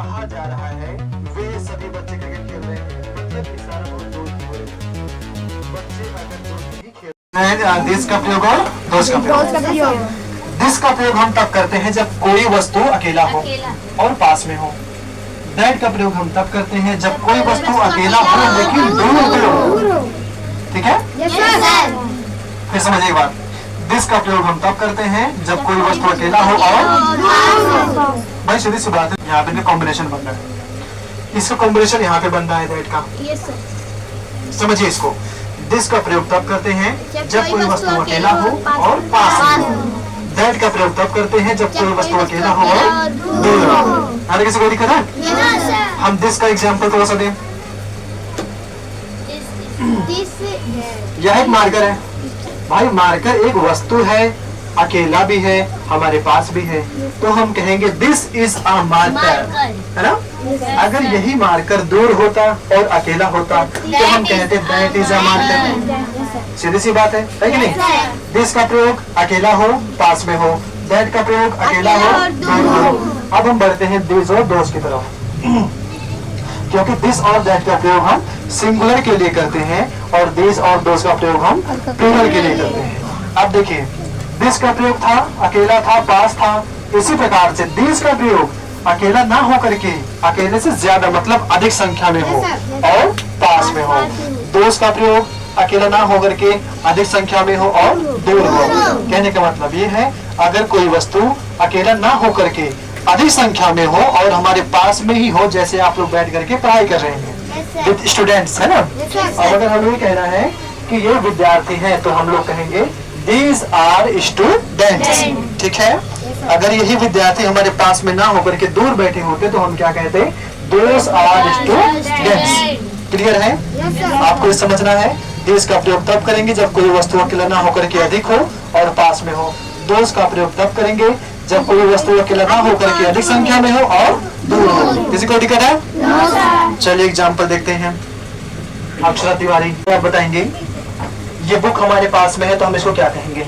कहा जा रहा है वे सभी बच्चे क्रिकेट खेल रहे हैं, मतलब इशारा और दोस्त हो रहे हैं। बच्चे अगर दोस्त नहीं खेल रहे हैं, दिस का प्रयोग और दोस्त का प्रयोग। दिस का प्रयोग हम तब करते हैं जब कोई वस्तु अकेला हो और पास में हो। दैट का प्रयोग हम तब करते हैं जब कोई वस्तु अकेला हो लेकिन दूर हो। ठीक है, फिर समझिए एक बात। दिस का प्रयोग हम तब करते हैं जब कोई वस्तु अकेला हो और भाई सीधी सी बात है, यहाँ पे कॉम्बिनेशन बन रहा है, इसका कॉम्बिनेशन यहाँ पे बन रहा है दैट का। समझिए इसको। दिस का प्रयोग तब करते हैं जब कोई वस्तु अकेला हो और पास में हो। दैट का प्रयोग तब करते हैं जब कोई वस्तु अकेला हो और दूर हो। हर किसी को दिक्कत है? हम दिस का एग्जाम्पल थोड़ा सा दें। यह एक मार्कर है भाई, मार्कर एक वस्तु है, अकेला भी है, हमारे पास भी है, तो हम कहेंगे दिस इज अ मार्कर, है ना। अगर यही मार्कर दूर होता और अकेला होता तो हम कहते दैट इज अ मार्कर। सीधी सी बात है कि नहीं। दिस का प्रयोग अकेला हो पास में हो, दैट का प्रयोग अकेला हो दूर हो। अब हम बढ़ते हैं दिस और दोस्त की तरफ, क्योंकि दिस और दैट का प्रयोग हम सिंगुलर के लिए करते हैं और दिस और दोस्त का प्रयोग हम प्लूरल के लिए करते हैं। अब देखिए, दिस का प्रयोग था, अकेला था, पास था। इसी प्रकार से दिस का प्रयोग अकेला ना हो करके अकेले से ज्यादा मतलब अधिक संख्या में हो और पास में हो। दोस्त का प्रयोग अकेला ना हो करके अधिक संख्या में हो और दूर हो। कहने का मतलब ये है, अगर कोई वस्तु अकेला ना हो करके अधिक संख्या में हो और हमारे पास में ही हो, जैसे आप लोग बैठ करके पढ़ाई कर रहे हैं विद स्टूडेंट्स, है ना। और अगर हमें कहना है कि ये विद्यार्थी हैं तो हम लोग कहेंगे दीज आर स्टूडेंट्स। ठीक है, अगर यही विद्यार्थी हमारे पास में ना होकर के दूर बैठे होते तो हम क्या कहते, दोस आर स्टूडेंट्स। क्लियर है? आपको ये समझना है, दीज का प्रयोग तब करेंगे जब कोई वस्तु अकेला ना होकर के अधिक हो और पास में हो। दोस का प्रयोग तब करेंगे जब कोई वस्तु अकेला ना होकर के अधिक संख्या में हो और दूर हो। किसी को दिक्कत है? चलिए एग्जाम्पल देखते हैं। अक्षरा तिवारी आप बताएंगे, ये बुक हमारे पास में है तो हम इसको क्या कहेंगे?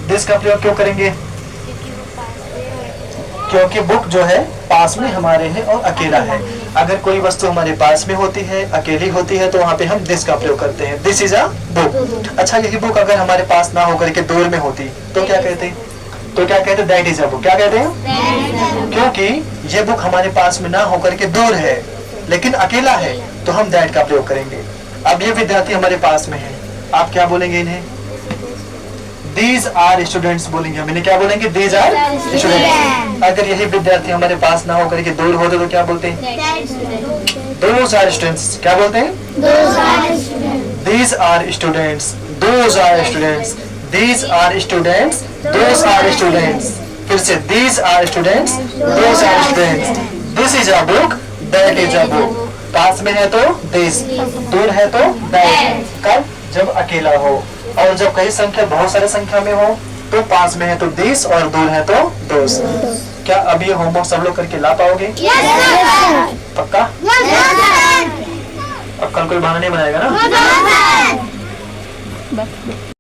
दिस का प्रयोग क्यों करेंगे? क्योंकि बुक जो है पास में हमारे है और अकेला है। अगर कोई वस्तु हमारे पास में होती है, अकेली होती है, तो वहाँ पे हम दिस का प्रयोग करते हैं, दिस इज अ बुक। अच्छा, यही बुक अगर हमारे पास ना होकर के दूर में होती तो क्या कहते? तो क्या कहते? That is a book. क्या कहते हैं? क्योंकि ये बुक हमारे पास में ना होकर के दूर है लेकिन अकेला है तो हम दैट का प्रयोग करेंगे। अब ये विद्यार्थी हमारे पास में है, आप क्या बोलेंगे इन्हें? दीज आर स्टूडेंट्स बोलेंगे हम इन्हें। क्या बोलेंगे? These are students. अगर यही विद्यार्थी हमारे पास ना होकर के दूर होते तो क्या बोलते हैं? Those are students. क्या बोलते हैं? These are students, those are students, these are students, those are students. फिर से these are students, those are students. This is a book, that is a book. पास में है तो दिस, दूर है तो दैट। कब? जब अकेला हो। और जब कई संख्या बहुत सारे संख्या में हो तो पास में है तो दिस और दूर है तो दोस्त। क्या अब ये होमवर्क सब लोग करके ला पाओगे? पक्का? अब कल कोई बहाना नहीं बनाएगा ना?